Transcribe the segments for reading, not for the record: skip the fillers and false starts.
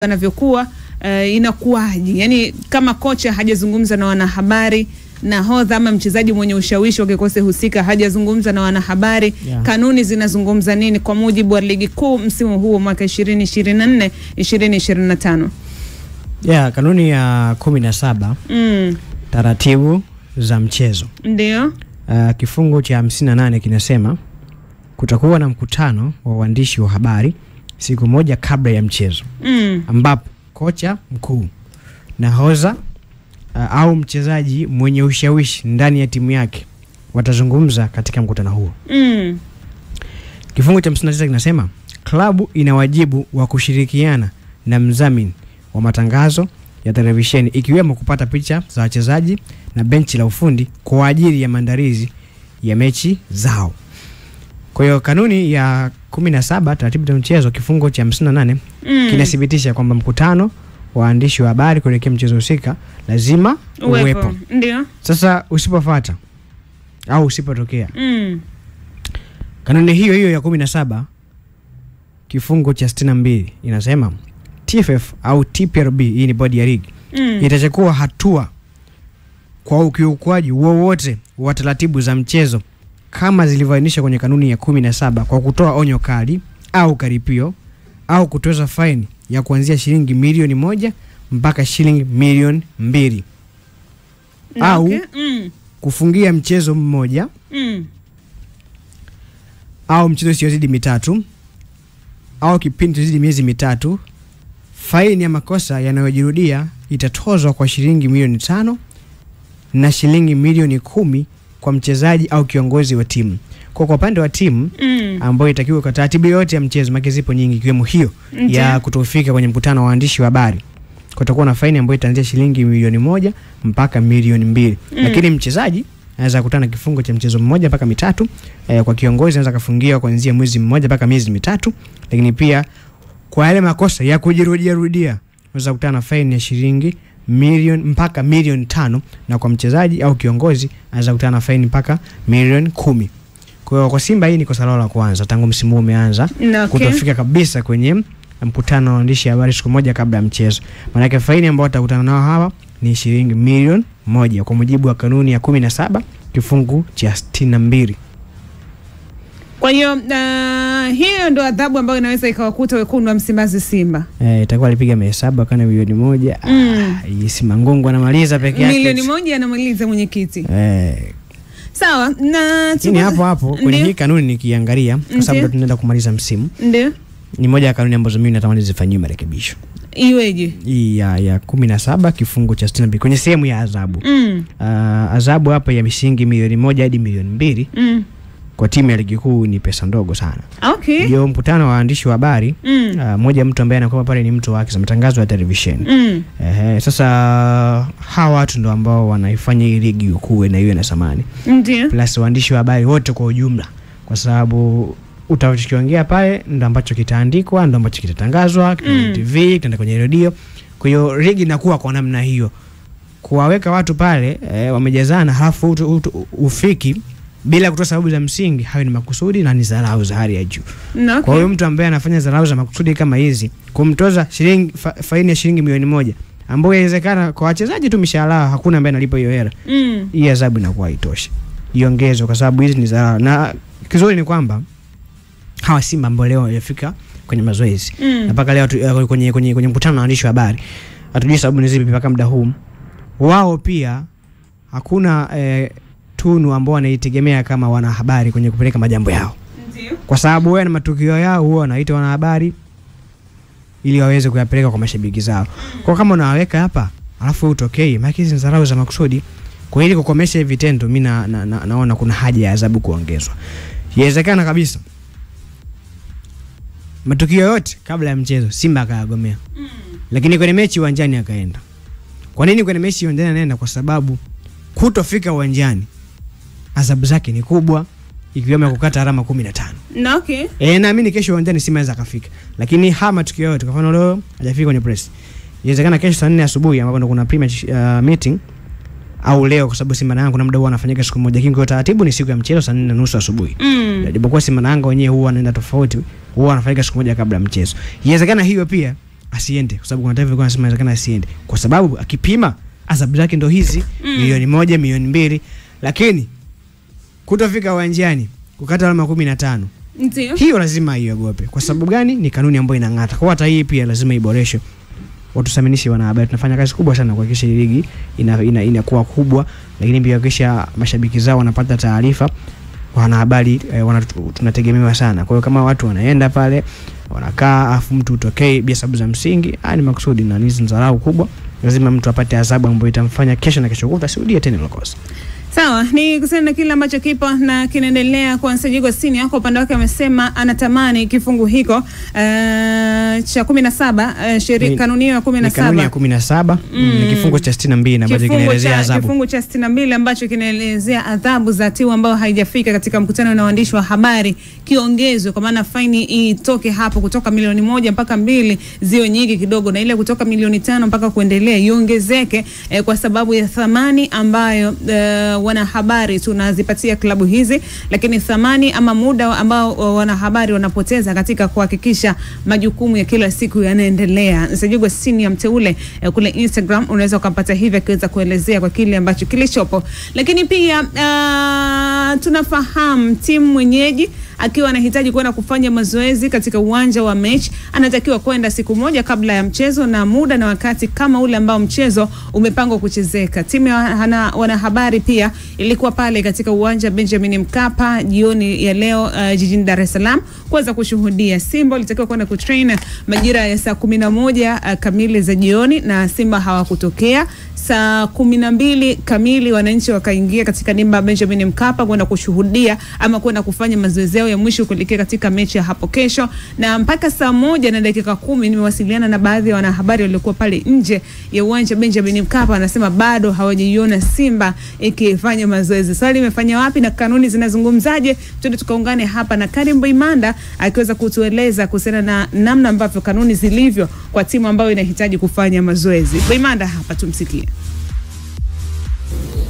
anavyokuwa inakuwaje? Yani kama kocha hajazungumza na wanahabari, nahodha ama mchezaji mwenye ushawishi wa kikosi husika hajazungumza na wanahabari, kanuni zinazungumza nini kwa mujibu wa ligi kuu msimu huu mwaka 2024 2025? Kanuni ya 17 taratibu za mchezo. Ndio. Kifungu cha 58 kinasema kutakuwa na mkutano wa waandishi wa habari siku moja kabla ya mchezo, ambapo kocha mkuu, nahodha au mchezaji mwenye ushawishi ndani ya timu yake watazungumza katika mkutano huo. Kifungu cha 59 kinasema klabu ina wajibu wa kushirikiana na mdhamini wa matangazo ya televisheni ikiwemo kupata picha za wachezaji na benchi la ufundi kwa ajili ya maandalizi ya mechi zao. Kwa hiyo kanuni ya 17 taratibu za mchezo kifungu cha 58 kinathibitisha kwamba mkutano wa waandishi wa habari kuelekea mchezo husika lazima uwepo. Ndio. Sasa usipofuata au usipotokea, kanuni hiyo ya 17 kifungu cha 62 inasema TFF au TPRB, hii ni bodi ya ligi, itachukua hatua kwa ukiukwaji wowote wa taratibu za mchezo kama zilivyoainishwa kwenye kanuni ya 17 kwa kutoa onyo kali au karipio au kutoza faini ya kuanzia shilingi milioni 1 mpaka shilingi milioni 2 au kufungia mchezo mmoja au mchezo usiozidi mitatu au kipindi kizidi miezi mitatu. Faini ya makosa yanayojirudia itatozwa kwa shilingi milioni 5 na shilingi milioni 10 kwa mchezaji au kiongozi wa timu. Kwa upande wa timu ambayo itakiwa kwa taratibu yote ya mchezo, maki zipo nyingi ikiwemo hiyo ya kutofika kwenye mkutano wa waandishi wa habari, kutakuwa na faini ambayo itaanzia shilingi milioni 1 mpaka milioni 2. Lakini mchezaji anaweza kukutana kifungo cha mchezo mmoja mpaka mitatu. Kwa kiongozi anaweza kufungiwa kuanzia mwezi mmoja mpaka miezi mitatu. Lakini pia kwa yale makosa ya kujirudia unaweza kukutana na faini ya shilingi milioni mpaka milioni 5, na kwa mchezaji au kiongozi anaweza kukutana na faini mpaka milioni 10. Kwa hiyo kwa Simba hii ni kosa lao la kwanza tangu msimu huu umeanza, kutofika kabisa kwenye mkutano wa waandishi habari siku moja kabla ya mchezo. Maana yake faini ambayo watakutana nao hawa ni shilingi milioni 1 kwa mujibu wa kanuni ya 17 kifungu cha 62. Kwa hiyo hiyo ndo adhabu ambayo inaweza ikawakuta wekundu wa Msimbazi Simba. Itakuwa alipiga mahesabu kana milioni 1. Isima Ngongo anamaliza peke yake. Milioni 1 anamaliza mwenyekiti. Sawa, na chini hapo kwenye hii kanuni nikiangalia kwa sababu tunaenda kumaliza msimu. Ndio. Ni moja ya kanuni ambazo mimi natamani zifanywe marekebisho. Iweje? Hii ya 17 kifungu cha 62 kwenye sehemu ya adhabu. Adhabu hapa ya shilingi milioni 1 hadi milioni 2. Kwa timu ya ligi kuu ni pesa ndogo sana. Okay. Ndio mkutano wa waandishi wa habari, mmoja mtu ambaye anakuwa pale ni mtu wake za matangazo ya televisheni. Sasa hawa watu ndio ambao wanaifanya hii ligi kuu na iwe na thamani. Ndio. Plus waandishi wa habari wote kwa ujumla, kwa sababu utachokiongea pale ndio ambacho kitaandikwa, ndio ambacho kitatangazwa kwenye TV, kitaenda kwenye radio. Kwa hiyo ligi inakuwa kwa namna hiyo. Kuwaweka watu pale wamejazana halafu ufiki bila kutoa sababu za msingi, hayo ni makusudi na ni dharau za hali ya juu. Kwa hiyo mtu ambaye anafanya dharau za makusudi kama hizi, kumtoza shilingi faini ya shilingi milioni 1 ambayo inawezekana kwa wachezaji tu mishahara hakuna ambaye analipa hiyo hela, hii adhabu inakuwa haitoshi, iongezwe kwa sababu hizi ni dharau. Na kizuri ni kwamba hawa Simba ambao leo wamefika kwenye mazoezi na mpaka leo kwenye mkutano na waandishi wa habari, hatujui sababu ni zipi mpaka muda huu, wao pia hakuna tunu ambao wanaitegemea kama wanahabari kwenye kupeleka majambo yao. Ndio. Kwa sababu wao na matukio yao huwa wanaita wanahabari ili waweze kuyapeleka kwa mashabiki zao. Kwa kama unaweka hapa alafu utokei, maana hizi ni dharau za makusudi. Kwa hiyo kukomesha hivi vitendo, mimi naona kuna haja ya adhabu kuongezwa. Inawezekana kabisa matukio yote kabla ya mchezo Simba akayagomea. Lakini kwenye mechi uwanjani akaenda. Kwa nini kwenye mechi uwanjani anaenda? Kwa sababu kutofika uwanjani adhabu zake ni kubwa, ikiwemo kukata alama 15. Okay. Naamini kesho uwanjani Simba anaweza kafika. Lakini hama tukio yote, kwa mfano leo hajafika kwenye press, inawezekana kesho saa 4 asubuhi ambapo kuna pre-match meeting, au leo kwa sababu Simba na Yanga kuna muda huwa anafanyika siku moja, kingo taratibu ni siku ya mchezo saa 4:30 asubuhi. Ndipo kwa Simba na Yanga wenyewe huwa wanaenda tofauti, huwa wanafanyika siku moja kabla ya mchezo. Inawezekana hiyo pia asiende, kwa sababu kuna taarifa ilikuwa inasema inawezekana asiende, kwa sababu akipima adhabu zake ndo hizi milioni 1, milioni 2, lakini kutofika uwanjani kukata alama 15. Ndio. Hiyo lazima iogope. Kwa sababu gani? Ni kanuni ambayo inang'ata. Kwa hata hii pia lazima iboreshwe. Watusaminishi wanahabari, tunafanya kazi kubwa sana kuhakikisha ligi inakuwa kubwa, lakini pia kuhakikisha mashabiki zao wanapata taarifa. Wanahabari tunategemewa sana. Kwa hiyo kama watu wanaenda pale, wanakaa afu mtu utokee bila sababu za msingi, ni makusudi na ni dharau kubwa. Lazima mtu apate adhabu ambayo itamfanya kesho na kesho kutwa asirudie tena ile kosa. Sawa, ni kusema na kile ambacho kipo na kinaendelea. Kwa Nsajigwa Sini yako upande wake amesema anatamani kifungu hiko cha 17 sheria kanuni ya 17. Kanuni ya 17 ni kifungu cha 62 ambacho kinaelezea adhabu. Kifungu cha 62 ambacho kinaelezea adhabu za timu ambao haijafika katika mkutano na waandishi wa habari kiongezwe, kwa maana faini itoke hapo kutoka milioni 1 mpaka 2 ziwe nyingi kidogo, na ile kutoka milioni 5 mpaka kuendelea iongezeke kwa sababu ya thamani ambayo wanahabari tunazipatia klabu hizi, lakini thamani ama muda ambao wanahabari wanapoteza katika kuhakikisha majukumu ya kila siku yanaendelea. Nsajigwa Sini ya mteule kule Instagram unaweza ukapata hivi akiweza kuelezea kwa kile ambacho kilichopo. Lakini pia tunafahamu timu mwenyeji akiwa anahitaji kwenda kufanya mazoezi katika uwanja wa mechi, anatakiwa kwenda siku moja kabla ya mchezo na muda na wakati kama ule ambao mchezo umepangwa kuchezeka. Timu ya wanahabari pia ilikuwa pale katika uwanja Benjamin Mkapa jioni ya leo jijini Dar es Salaam kuweza kushuhudia. Simba ilitakiwa kwenda kutrain majira ya saa 11 kamili za jioni na Simba hawakutokea. Saa 12 kamili wananchi wakaingia katika dimba Benjamin Mkapa kwenda kushuhudia ama kwenda kufanya mazoezi yao ya mwisho kuelekea katika mechi ya hapo kesho, na mpaka saa 1:10 nimewasiliana na baadhi ya wanahabari waliokuwa pale nje ya uwanja Benjamin Mkapa, wanasema bado hawajaiona Simba ikifanya mazoezi. Swali imefanya wapi na kanuni zinazungumzaje? Twende tukaungane hapa na Karim Boimanda akiweza kutueleza kuhusiana na namna ambavyo kanuni zilivyo kwa timu ambayo inahitaji kufanya mazoezi. Boimanda hapa, tumsikie.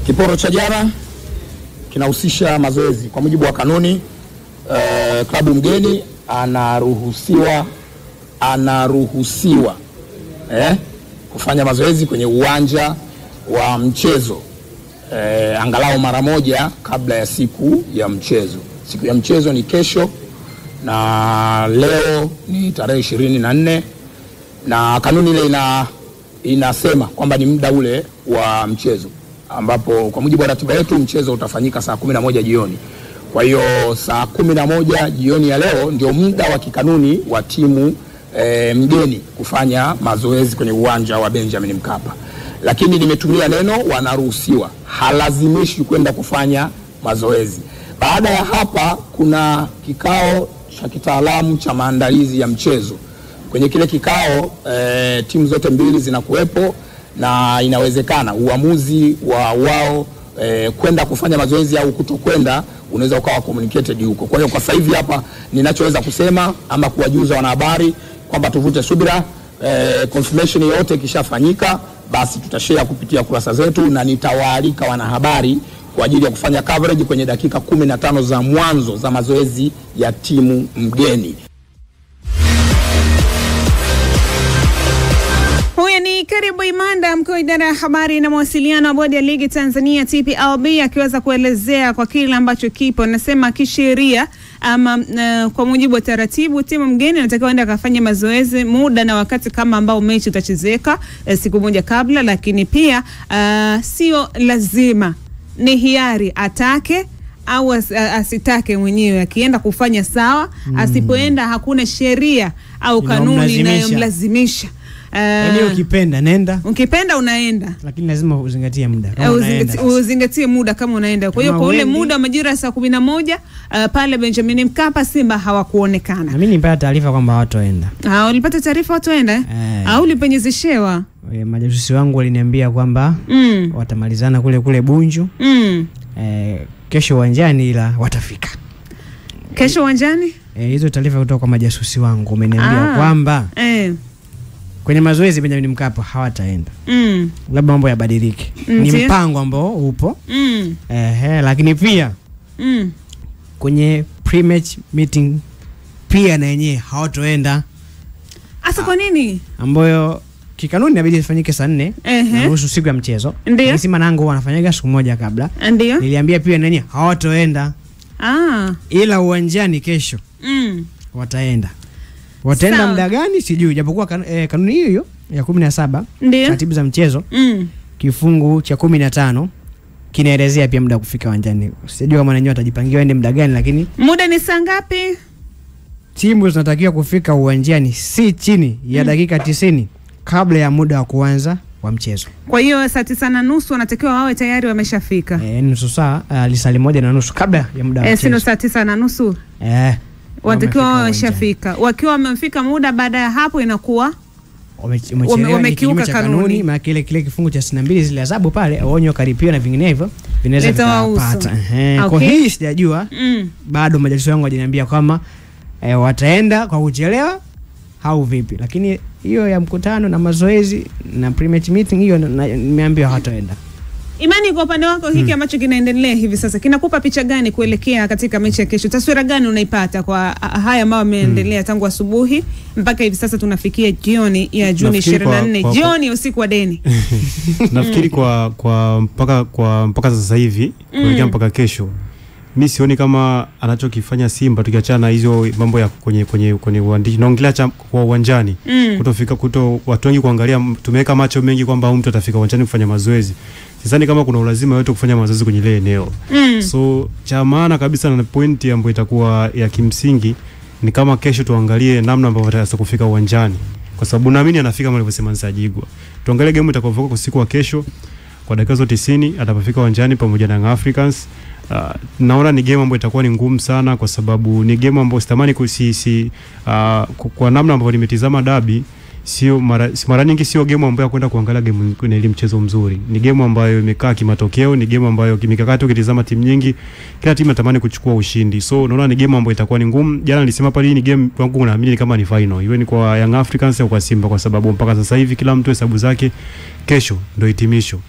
Kiporo cha jana kinahusisha mazoezi. Kwa mujibu wa kanuni, klabu mgeni anaruhusiwa kufanya mazoezi kwenye uwanja wa mchezo angalau mara moja kabla ya siku ya mchezo. Siku ya mchezo ni kesho na leo ni tarehe 24, na kanuni ile inasema kwamba ni muda ule wa mchezo, ambapo kwa mujibu wa ratiba yetu mchezo utafanyika saa 11 jioni. Kwa hiyo saa 11 jioni ya leo ndio muda wa kikanuni wa timu mgeni kufanya mazoezi kwenye uwanja wa Benjamin Mkapa. Lakini nimetumia neno wanaruhusiwa, halazimishi kwenda kufanya mazoezi. Baada ya hapa kuna kikao cha kitaalamu cha maandalizi ya mchezo. Kwenye kile kikao timu zote mbili zinakuwepo na inawezekana uamuzi wa wao kwenda kufanya mazoezi au kutokwenda unaweza ukawa communicated huko. Kwa hiyo kwa sasa hivi hapa ninachoweza kusema ama kuwajuza wanahabari kwamba tuvute subira, confirmation yote ikishafanyika basi tutashare kupitia kurasa zetu, na nitawaalika wanahabari kwa ajili ya kufanya coverage kwenye dakika 15 za mwanzo za mazoezi ya timu mgeni. Karim Boimanda, mkuu wa idara ya habari na mawasiliano wa bodi ya ligi Tanzania TPLB, akiweza kuelezea kwa kile ambacho kipo. Nasema kisheria ama kwa mujibu wa taratibu timu mgeni inatakiwa enda kufanya mazoezi muda na wakati kama ambao mechi utachezeka siku moja kabla, lakini pia sio lazima, ni hiari atake au asitake mwenyewe. Akienda kufanya sawa, asipoenda hakuna sheria au kanuni inayomlazimisha. Yaani ukipenda nenda, ukipenda unaenda, lakini lazima uzingatie muda. Uzingatie muda kama unaenda. Kwa hiyo kwa ule muda majira saa 11 pale Benjamin Mkapa Simba hawakuonekana. Na mimi nilipata taarifa kwamba wataenda. Ulipata taarifa wataenda? Au ulipenyezeshewa? Majasusi wangu waliniambia kwamba watamalizana kule Bunju. Kesho uwanjani, ila watafika. Kesho uwanjani? Hizo taarifa kutoka kwa majasusi wangu wameniambia kwamba kwenye mazoezi Benjamin Mkapa hawataenda. Labda mambo yabadilike. Ni mpango ambao upo. Lakini pia kwenye pre-match meeting pia na yenyewe hawatoenda. Asa kwa nini? Ambayo kikanuni inabidi ifanyike saa 4 nusu siku ya mchezo. Lakini Simba nangu wanafanyaga siku moja kabla. Ndio. Niliambia pia nani hawatoenda. Ila uwanjani kesho. Wataenda. Wataenda muda gani sijui, japokuwa kanuni hiyo ya 17 taratibu za mchezo kifungu cha 15 kinaelezea pia muda kufika uwanjani. Sijui kama wenyewe watajipangia waende muda gani, lakini muda ni saa ngapi? Timu zinatakiwa kufika uwanjani si chini ya dakika 90 kabla ya muda wa kuanza wa mchezo. Kwa hiyo saa 9:30 wanatakiwa wawe tayari wameshafika. Nusu saa lisali 1:30 kabla ya muda wa mchezo. Sio saa 9:30. Wanatakiwa wawe wameshafika. Wakiwa wamefika muda baada ya hapo inakuwa wamekiuka kanuni. Maana kile kifungu cha 62 zile adhabu pale onyo karipio na vinginevyo vinaweza kupata. Kwa hii sijajua bado majalisu yangu hajaniambia kama wataenda kwa kuchelewa au vipi, lakini hiyo ya mkutano na mazoezi na pre-match meeting hiyo nimeambiwa hataenda. Imani, kwa upande wako hiki ambacho kinaendelea hivi sasa kinakupa picha gani kuelekea katika mechi ya kesho? Taswira gani unaipata kwa haya ambayo yameendelea tangu asubuhi mpaka hivi sasa tunafikia jioni ya Juni 24, jioni usiku wa deni? Nafikiri kwa mpaka sasa hivi kuelekea mpaka kesho, mimi sioni kama anachokifanya Simba tukiachana hizo mambo ya kwenye uandishi. Naongelea kwa uwanjani. Kutofika watu wengi kuangalia, tumeweka macho mengi kwamba mtu atafika uwanjani kufanya mazoezi. Sidhani kama kuna ulazima yote kufanya mazoezi kwenye ile eneo. So cha maana kabisa na pointi ambayo itakuwa ya kimsingi ni kama kesho tuangalie namna ambavyo wataweza kufika uwanjani. Kwa sababu naamini anafika kama alivyosema Nsajigwa. Tuangalie game itakayovuka kwa siku wa kesho kwa dakika zote 90 atapofika uwanjani pamoja na Young Africans. Naona ni game ambayo itakuwa ni ngumu sana, kwa sababu ni game ambayo sitamani kwa namna ambavyo nimetizama dabi, sio mara nyingi sio game ambayo kwenda kuangalia game kwenye ile mchezo mzuri. Ni game ambayo imekaa kimatokeo, ni game ambayo kimikakati ukitizama timu nyingi kila timu inatamani kuchukua ushindi. So naona ni game ambayo itakuwa ni ngumu. Jana nilisema pale ni game kwangu naamini kama ni final. Iwe ni kwa Young Africans au kwa Simba, kwa sababu mpaka sasa hivi kila mtu hesabu zake kesho ndio hitimisho.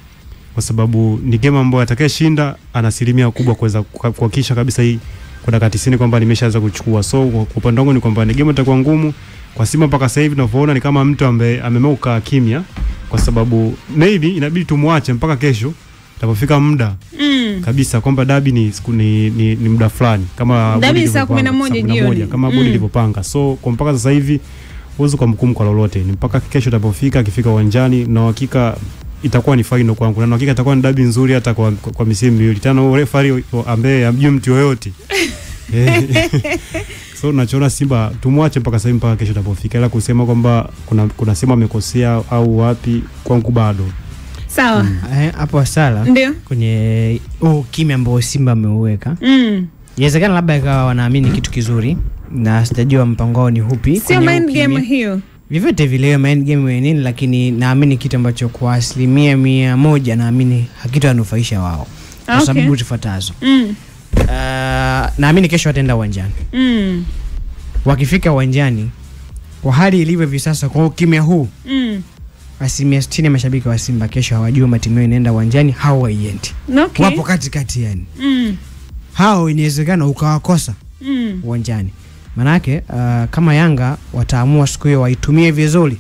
Kwa sababu ni game ambayo atakayeshinda ana asilimia kubwa kuweza kuhakikisha kabisa hii kwa dakika 90 kwamba nimeshaanza kuchukua. So kwa upande wangu ni kwamba ni game itakuwa ngumu kwa Simba mpaka sasa hivi tunavyoona ni kama mtu ambaye amemeuka kimya, kwa sababu maybe inabidi tumwache mpaka kesho itapofika muda kabisa kwamba dabi ni muda fulani kama dabi saa 11 jioni kama bodi ilivyopanga. So kwa mpaka sasa hivi uwezo kwa mkumu kwa lolote ni mpaka kesho itapofika, akifika uwanjani na hakika itakuwa ni final kwangu, na hakika itakuwa ni dabi nzuri hata kwa misimu miwili tano. Referee ambaye amjui mtu yoyote so nachoona Simba tumwache mpaka sasa mpaka kesho itapofika, ila kusema kwamba kuna sema amekosea au wapi kwangu bado. Sawa. Hapo sala ndio kwenye kimya ambao Simba ameuweka. Inawezekana labda ikawa wanaamini kitu kizuri na sitajua mpango wao ni upi. Sio mind game hiyo. Vyovyote vile mind game ni nini, lakini naamini kitu ambacho kwa 100% naamini hakitanufaisha wao. Kwa sababu zifuatazo. Naamini kesho wataenda uwanjani. Wakifika uwanjani kwa hali ilivyo hivi sasa, kwa kimya huu 60% ya mashabiki wa Simba kesho hawajui matimu inaenda uwanjani hao haiendi. Wapo katikati yani. Hao inawezekana ukawakosa uwanjani. Manake kama Yanga wataamua siku hiyo waitumie vizuri,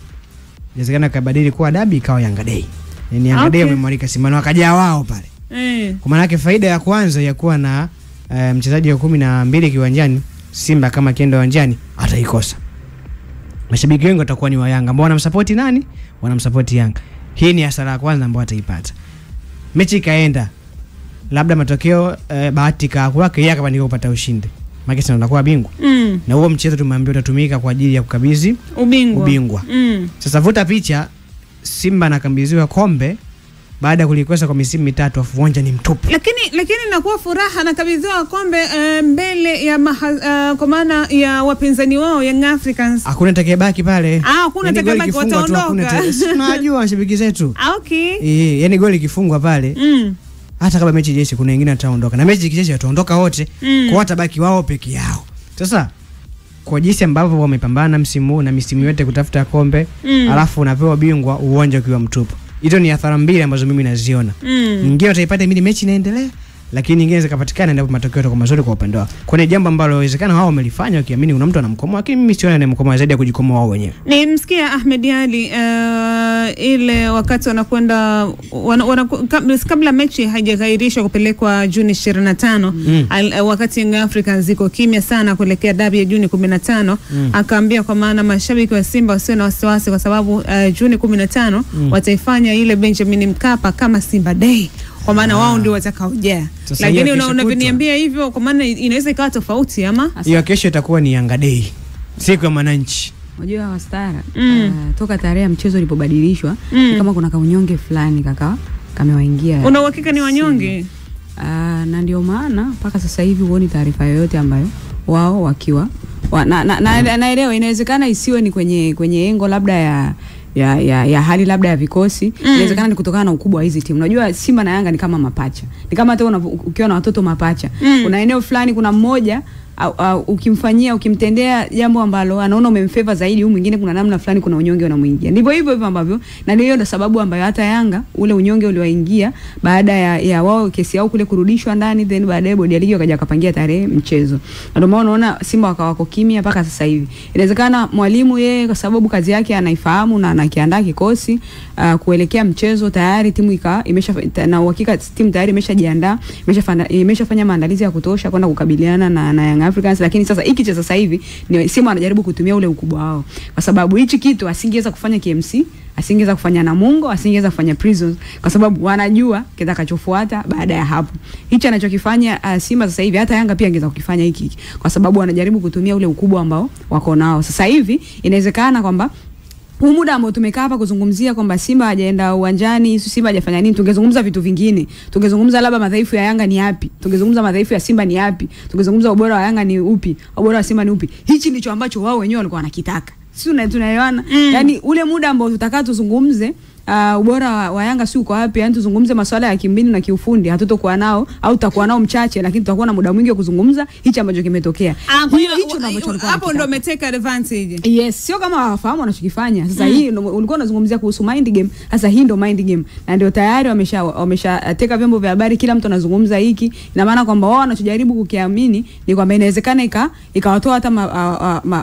inawezekana kabadili kuwa dabi ikawa Yanga Day. Yani Yanga Day wamemwalika Simba na wakaja wao pale. Kwa maana yake faida ya kwanza ya kuwa na mchezaji wa 12 kiwanjani, Simba kama kienda uwanjani ataikosa. Mashabiki wengi watakuwa ni wa Yanga ambao wanamsupport nani? Wanamsupport Yanga. Hii ni hasara ya kwanza ambayo ataipata. Mechi ikaenda, labda matokeo bahati kwake yeye akapandika kupata ushindi, maana sasa anakuwa bingwa. Na huo mchezo tumeambiwa utatumika kwa ajili ya kukabidhi ubingwa. Sasa vuta picha, Simba anakabidhiwa kombe baada ya kulikosa kwa misimu mitatu, afu uwanja ni mtupu. Lakini inakuwa furaha na kabidhiwa kombe mbele ya kwa maana ya wapinzani wao Young Africans. Hakuna atakayebaki pale. Hakuna atakayebaki, wataondoka. Tunajua mashabiki zetu. Okay. Yani goli kifungwa pale. Hata kama mechi jeshi kuna wengine wataondoka. Na mechi kijeshi wataondoka wote. Kwa watabaki wao peke yao. Sasa kwa jinsi ambavyo wamepambana msimu na misimu yote kutafuta kombe, alafu unapewa bingwa uwanja ukiwa mtupu. Hizo ni athari mbili ambazo mimi naziona. Nyingine utaipata mimi mechi inaendelea, lakini ingine zikapatikana ndipo matokeo yatakuwa mazuri kwa upande wao. Kuna jambo ambalo inawezekana wao wamelifanya wakiamini kuna mtu anamkomoa, lakini mimi sioni anamkomoa zaidi ya kujikomoa wao wenyewe. Ni msikia Ahmed Ali ile wakati wanakwenda kabla mechi haijaghairishwa kupelekwa Juni 25 wakati Young Africans ziko kimya sana kuelekea dabi ya Juni 15 akaambia kwa maana mashabiki wa Simba wasio na wasiwasi kwa sababu Juni 15 wataifanya ile Benjamin Mkapa kama Simba Day, kwa maana wao ndio watakaojea. Lakini unaniambia hivyo kwa maana inaweza ikawa tofauti ama hiyo kesho itakuwa ni Yanga Day, siku ya Mwananchi. Unajua Wastara toka tarehe ya mchezo ilipobadilishwa kama kuna kaunyonge fulani kamewaingia. Una uhakika ni wanyonge? Na ndio maana mpaka sasa hivi huoni taarifa yoyote ambayo wao wakiwa naelewa inawezekana isiwe ni kwenye engo labda ya hali labda ya vikosi. Inawezekana ni kutokana na ukubwa wa hizi timu. Unajua Simba na Yanga ni kama mapacha. Ni kama hata ukiwa na watoto mapacha. Kuna eneo fulani kuna mmoja ukimtendea jambo ambalo anaona umemfavor zaidi, huyu mwingine kuna namna fulani kuna unyonge unamuingia. Ndivyo hivyo ambavyo, na ndio ndo sababu ambayo hata Yanga ule unyonge uliwaingia baada ya wao kesi yao kule kurudishwa ndani, then baadaye bodi ya ligi wakaja wakapangia tarehe mchezo. Ndio maana unaona Simba wako kimya mpaka sasa hivi. Inawezekana mwalimu yeye kwa sababu kazi yake anaifahamu na anakiandaa kikosi kuelekea mchezo tayari, timu na uhakika timu tayari imeshajiandaa, imeshafanya maandalizi ya kutosha kwenda kukabiliana na Young Africans. Lakini sasa hiki cha sasa hivi ni Simba anajaribu kutumia ule ukubwa wao, kwa sababu hichi kitu asingeweza kufanya KMC, asingeweza kufanya Namungo, asingeweza kufanya Prisons, kwa sababu wanajua kitakachofuata baada ya hapo. Hichi anachokifanya Simba sasa hivi hata Yanga pia angeza kukifanya hiki, kwa sababu wanajaribu kutumia ule ukubwa ambao wako nao sasa hivi. Inawezekana kwamba muda ambao tumekaa hapa kuzungumzia kwamba Simba hajaenda uwanjani, Simba hajafanya nini, tungezungumza vitu vingine. Tungezungumza labda madhaifu ya Yanga ni yapi, tungezungumza madhaifu ya Simba ni yapi, tungezungumza ubora wa Yanga ni upi, ubora wa Simba ni upi. Hichi ndicho ambacho wao wenyewe walikuwa wanakitaka. Sisi tunaelewana? Yani ule muda ambao tutakaa tuzungumze ubora wa Yanga si uko wapi, yani tuzungumze masuala ya kimbinu na kiufundi, hatutokuwa nao au tutakuwa nao mchache, lakini tutakuwa na muda mwingi wa kuzungumza hichi ambacho kimetokea. Hicho ambacho hapo ndo umeteka advantage. Yes, sio kama hawafahamu wanachokifanya. Sasa hii ulikuwa unazungumzia kuhusu mind game, sasa hii ndo mind game. Na ndio tayari wameshateka vyombo vya habari, kila mtu anazungumza hiki. Ina maana kwamba wao wanachojaribu kukiamini ni kwamba inawezekana ikawatoa hata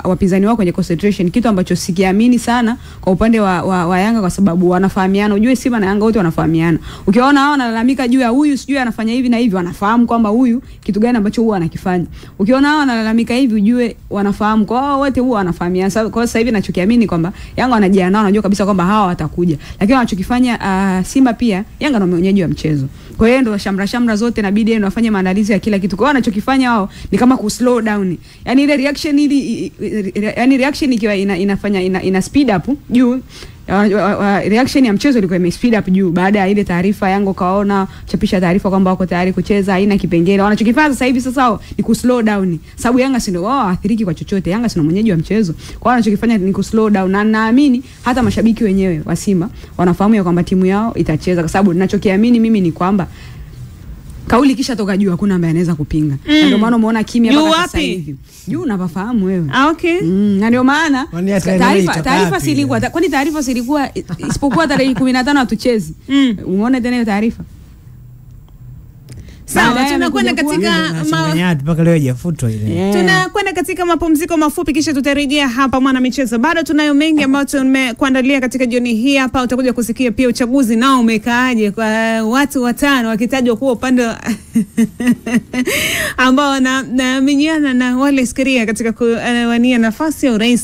wapinzani wao kwenye concentration, kitu ambacho sikiamini sana kwa upande wa Yanga, kwa sababu wanafahamiana. Ujue Simba na Yanga wote wanafahamiana. Ukiona hao wanalalamika juu ya huyu sijui anafanya hivi na hivi, wanafahamu kwamba huyu kitu gani ambacho huwa anakifanya. Ukiona hao wanalalamika hivi ujue wanafahamu kwa hao wote huwa wanafahamiana. Kwa sasa hivi ninachokiamini kwamba Yanga wanajiandaa, wanajua kabisa kwamba hawa watakuja. Lakini wanachokifanya Simba pia, Yanga ndio mwenyeji wa mchezo. Kwa hiyo ndio shamra zote inabidi yeye afanye maandalizi ya kila kitu. Kwa hiyo wanachokifanya wao ni kama ku slow down. Yaani ile reaction yani reaction ikiwa ina speed up juu, reaction ya mchezo ilikuwa ime speed up juu baada ya ile taarifa Yanga kaona chapisha taarifa kwamba wako tayari kucheza, haina kipengele. Wanachokifanya sasa hivi ni ku slow down, sababu Yanga si ndio wao athiriki kwa chochote, Yanga si mwenyeji wa mchezo. Kwa hiyo wanachokifanya ni ku slow down, na naamini hata mashabiki wenyewe wa Simba wanafahamu ya kwamba timu yao itacheza, kwa sababu ninachokiamini mimi ni kwamba kauli kisha toka juu hakuna ambaye anaweza kupinga. Ndio maana umeona kimya mpaka sasa hivi. Juu unafahamu wewe. Okay. Na ndio maana taarifa silikuwa, kwani taarifa silikuwa isipokuwa tarehe 15 hatuchezi. Umeona tena hiyo taarifa? Sawa, tunakwenda katika mpaka leo hajafutwa ile. Tunakwenda katika mapumziko mafupi, kisha tutarejea hapa Mwana Michezo. Bado tunayo mengi ambayo tumekuandalia katika jioni hii hapa. Utakuja kusikia pia uchaguzi nao umekaaje kwa watu watano wakitajwa kuwa upande ambao na minyana na wale Skaria katika kuwania nafasi ya urais